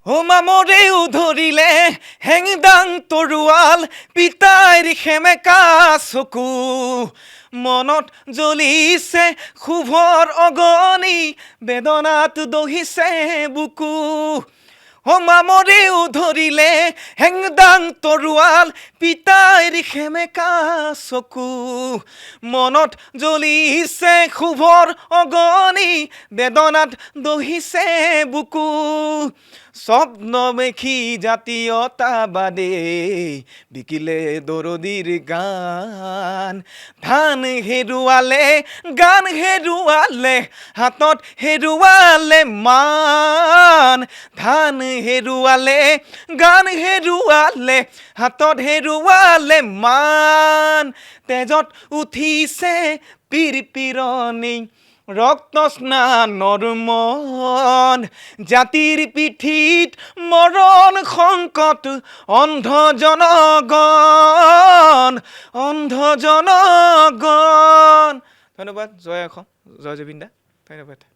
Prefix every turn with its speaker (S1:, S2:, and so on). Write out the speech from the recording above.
S1: মামৰেও ধৰিলে হেংদাং তৰোৱাল পিতাইৰ সেমেকা চকু মনত জ্বলিছে শুভৰ অগনি বেদনাত দহিছে বুকু মামৰেও ধৰিলে হেংদাং তৰোৱাল পিতাইৰ সেমেকা চকু মনত জ্বলিছে শুভৰ অগনি বেদনাত দহিছে বুকু স্বপ্ন মেখি জাতীয়তাবাদে বিকিলে দৰদীৰ গান ধান হেৰুৱালে গান হেৰুৱালে হাতত হেৰুৱালে মান ধান হেৰুৱালে গান হেৰুৱালে হাতত হেৰুৱালে মান তেজত উঠিছে পিৰপিৰণি ৰক্ত স্নানৰ মন জাতিৰ পিঠিত মৰণ সংকট অন্ধ জনগণ ধন্যবাদ জয় অসম জয় জুবিন দা ধন্যবাদ